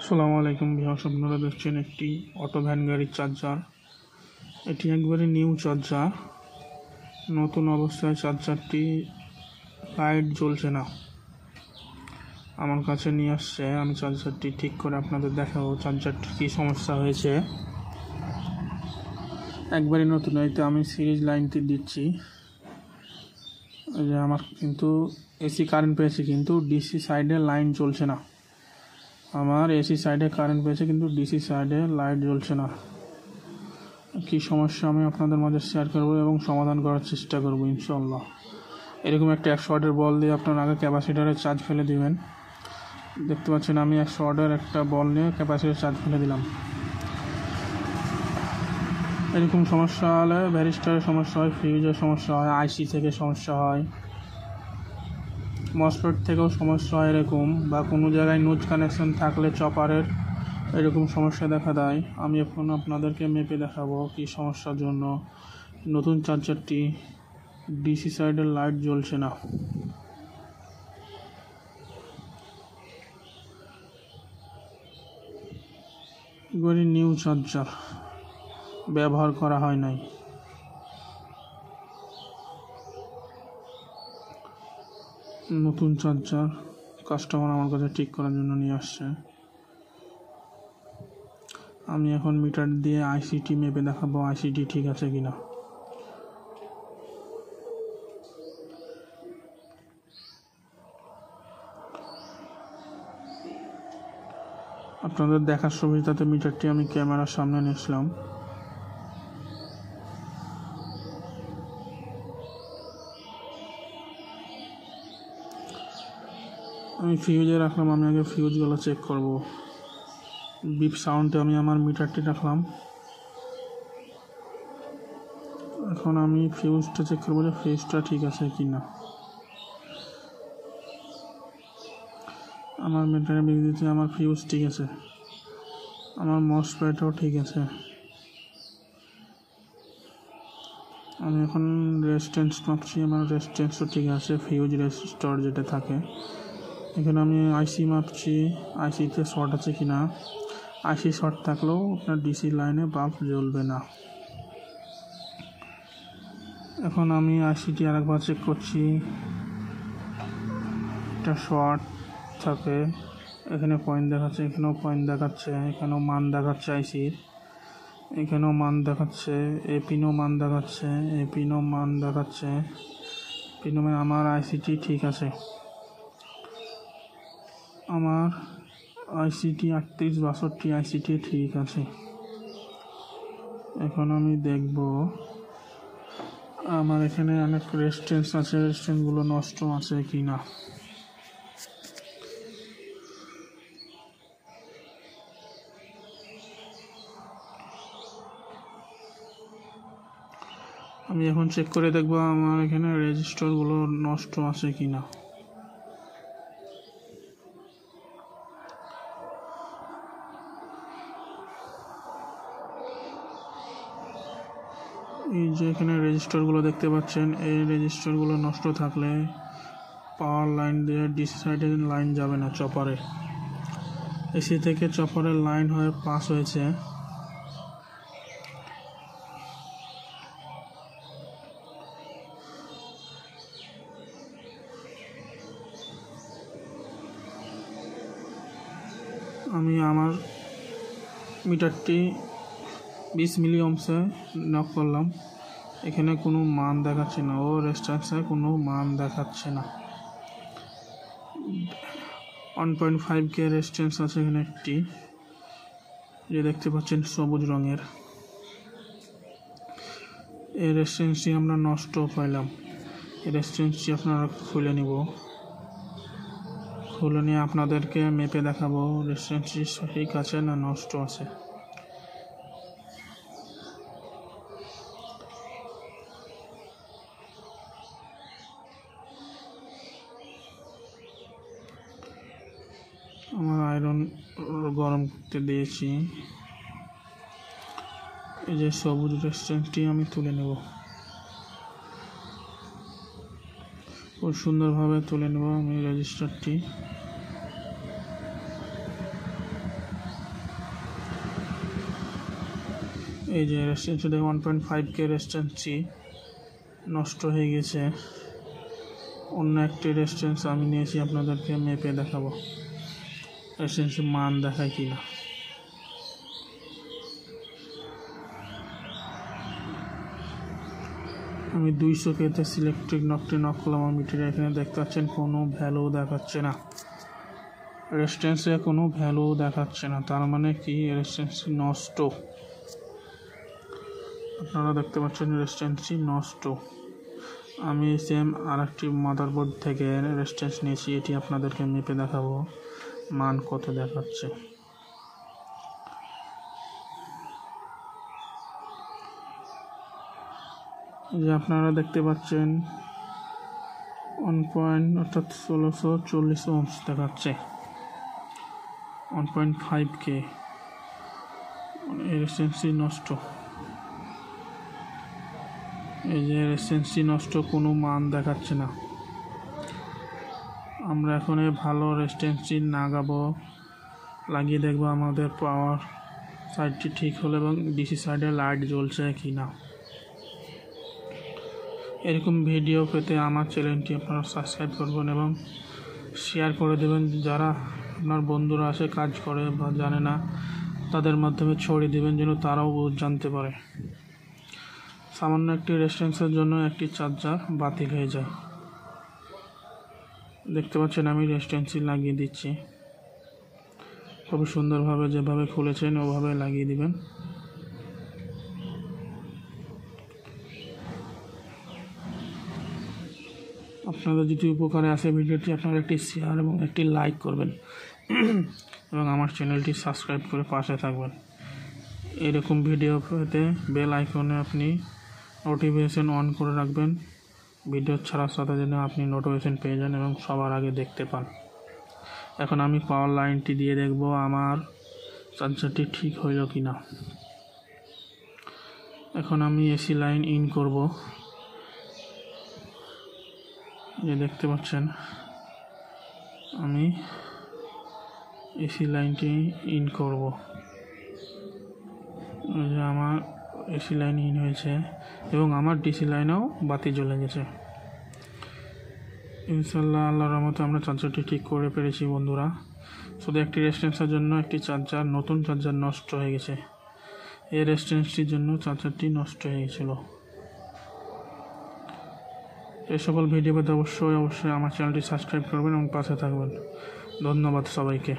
আসসালামু আলাইকুম ভিউয়ার্স, আপনারা দেখছেন একটি অটো ভ্যান গাড়ির চার্জার। এটি একবারে নিউ চার্জার, নতুন অবস্থায় চার্জারটি লাইট জ্বলছে না। আমার কাছে নিয়ে আসছে, আমি চার্জারটি ঠিক করে আপনাদের দেখাবো চার্জারটির কী সমস্যা হয়েছে। একবারে নতুন, হয়তো আমি সিরিজ লাইনটি দিচ্ছি। যে আমার কিন্তু এসি কারেন্ট পেয়েছে, কিন্তু ডিসি সাইডে লাইন জ্বলছে না। আমার এসি সাইডে কারেন্ট পেয়েছে, কিন্তু ডিসি সাইডে লাইট জ্বলছে না। কী সমস্যা আমি আপনাদের মাঝে শেয়ার করব এবং সমাধান করার চেষ্টা করব ইনশাল্লাহ। এরকম একটা 100 ওয়াটের বল দিয়ে আপনার আগে ক্যাপাসিটারে চার্জ ফেলে দিবেন। দেখতে পাচ্ছেন আমি 100 ওয়াটের একটা বল নিয়ে ক্যাপাসিটারে চার্জ ফেলে দিলাম। এরকম সমস্যা হলে ভ্যারিস্টারের সমস্যা হয়, ফিউজের সমস্যা হয়, আইসি থেকে সমস্যা হয়, মসফেট থেকেও সমস্যা হয় এরকম, বা কোনো জায়গায় নুজ কানেকশন থাকলে চপারের এরকম সমস্যা দেখা দেয়। আমি এখন আপনাদেরকে মেপে দেখাবো কী সমস্যার জন্য নতুন চার্জারটি ডিসি সাইডের লাইট জ্বলছে না। এগুলি নিউ চার্জার, ব্যবহার করা হয় নাই। নতুন চার্জার কাস্টমার আমার কাছে ঠিক করার জন্য নিয়ে আসছে। আমি এখন মিটার দিয়ে আইসিটি মেপে দেখাবো আইসিটি ঠিক আছে কিনা। আপনাদের দেখার সুবিধাতে মিটারটি আমি ক্যামেরার সামনে নিয়ে আসলাম। আমি ফিউজে রাখলাম, আমি আগে ফিউজগুলো চেক করব। বিপ সাউন্ডে আমি আমার মিটারটি রাখলাম। এখন আমি ফিউজটা চেক করবো যে ফিউজটা ঠিক আছে কি না। আমার মিটারের বিদ্যুতে আমার ফিউজ ঠিক আছে, আমার মসফেটও ঠিক আছে। আমি এখন রেজিস্ট্যান্স মাপছি, আমার রেজিস্ট্যান্সও ঠিক আছে, ফিউজ রেজিস্টর যেটা থাকে। এখানে আমি আইসি মাপছি, আইসিতে শর্ট আছে কি না। আইসি শর্ট থাকলেও আপনার ডিসি লাইনে বাল্ব জ্বলবে না। এখন আমি আইসিটি আরেকবার চেক করছি। একটা শর্ট থাকে, এখানে পয়েন্ট দেখাচ্ছে, এখানেও পয়েন্ট দেখাচ্ছে, এখানেও মান দেখাচ্ছে আইসির, এখানেও মান দেখাচ্ছে, এই পিনও মান দেখাচ্ছে, এই পিনও মান দেখাচ্ছে। পিনও আমার আইসিটি ঠিক আছে। আমার আইসিটি 3862 আইসিটি ঠিক আছে। এখন আমি দেখব আমার এখানে অনেক রেজিস্ট্যান্স আছে, রেজিস্ট্যান্সগুলো নষ্ট আছে কি না। আমি এখন চেক করে দেখব আমার এখানে রেজিস্টরগুলো নষ্ট আছে কি না। এই যে এখানে রেজিস্টরগুলো দেখতে পাচ্ছেন, এই রেজিস্টরগুলো নষ্ট থাকলে পাওয়ার লাইন দিয়ে ডিসি সাইডে লাইন যাবে না চপারে। এসি থেকে চপারের লাইন হয়ে পাস হয়েছে। আমি আমার মিটারটি 20 মিলি ওহমসে নক করলাম, এখানে কোনো মান দেখাচ্ছে না, ও রেজিস্ট্যান্সে কোনো মান দেখাচ্ছে না। 1.5K রেজিস্ট্যান্স আছে এখানে একটি, যে দেখতে পাচ্ছেন সবুজ রঙের। এই রেজিস্ট্যান্সটি আমরা নষ্ট পাইলাম। এই রেজিস্ট্যান্সটি আপনারা খুলে নিব, খুলে নিয়ে আপনাদেরকে মেপে দেখাবো রেজিস্ট্যান্সটি ঠিক আছে না নষ্ট আছে। আমার আয়রন গরম করতে দিয়েছি। এই যে সবুজ রেজিস্ট্যান্সটি আমি তুলে নেব, খুব সুন্দরভাবে তুলে নেব আমি রেজিস্টারটি। এই যে রেজিস্ট্যান্সি 1.5K রেজিস্ট্যান্সি নষ্ট হয়ে গেছে। অন্য একটি রেজিস্ট্যান্স আমি নিয়েছি, আপনাদেরকে মেপে দেখাবো রেজিস্ট্যান্সি মান দেখায় কিনা। আমি 200K সিলেক্ট্রিক নকটি নক করলাম আমার মিটারে। এখানে দেখতে পাচ্ছেন কোনো ভ্যালু দেখাচ্ছে না, রেজিস্ট্যান্সে কোনো ভ্যালু দেখাচ্ছে না, তার মানে কি রেজিস্ট্যান্সি নষ্ট। আপনারা দেখতে পাচ্ছেন রেজিস্ট্যান্সি নষ্ট। আমি সেম আরেকটি মাদারবোর্ড থেকে রেজিস্ট্যান্স নিয়েছি, এটি আপনাদেরকে মেপে দেখাবো মান কত দেখাচ্ছে। যে আপনারা দেখতে পাচ্ছেন 1640 ওহমস দেখাচ্ছে, 1.5K রেজিস্ট্যান্সি নষ্ট। এই যে রেজিস্ট্যান্সি নষ্ট, কোনো মান দেখাচ্ছে না। আমরা এখন ভালো রেজিস্ট্যান্সি লাগাবো, লাগিয়ে দেখবো আমাদের পাওয়ার সাইডটি ঠিক হলো এবং ডিসি সাইডে লাইট জ্বলছে কি না। এরকম ভিডিও পেতে আমার চ্যানেলটি আপনারা সাবস্ক্রাইব করবেন এবং শেয়ার করে দেবেন। যারা আপনার বন্ধুরা আছে কাজ করে বা জানে না, তাদের মাধ্যমে ছড়িয়ে দেবেন যেন তারাও জানতে পারে। সামান্য একটি রেজিস্ট্যান্সের জন্য একটি চার্জার বাতিল হয়ে যায়। দেখতে পাচ্ছেন আমি রেজিস্ট্যান্সি লাগিয়ে দিচ্ছি, খুব সুন্দরভাবে যেভাবে খুলেছেন ওভাবে লাগিয়ে দিবেন। আপনাদের যদি উপকারে আসে ভিডিওটি, আপনারা একটি শেয়ার এবং একটি লাইক করবেন এবং আমার চ্যানেলটি সাবস্ক্রাইব করে পাশে থাকবেন। এরকম ভিডিও পেতে বেল আইকনে আপনি নোটিফিকেশন অন করে রাখবেন, ভিডিও ছাড়ার সাথে যেন আপনি নোটিফিকেশন পেয়ে যান এবং সবার আগে দেখতে পান। এখন আমি পাওয়ার লাইনটি দিয়ে দেখব আমার চার্জারটি ঠিক হইল কি না। এখন আমি এসি লাইন ইন করব। যে দেখতে পাচ্ছেন আমি এসি লাইনটি ইন করব। যে আমার এসি লাইন ইন হয়েছে এবং আমার ডিসি লাইনেও বাতি জ্বলে গেছে। ইনশাল্লাহ আল্লাহর রহমতে আমরা চার্জারটি ঠিক করে পেরেছি বন্ধুরা। শুধু একটি রেজিস্ট্যান্সের জন্য একটি চার্জার, নতুন চার্জার নষ্ট হয়ে গেছে। এই রেজিস্ট্যান্সটির জন্য চার্জারটি নষ্ট হয়ে গেছিলো। এই সকল ভিডিও পেতে অবশ্যই আমার চ্যানেলটি সাবস্ক্রাইব করবেন এবং পাশে থাকবেন। ধন্যবাদ সবাইকে।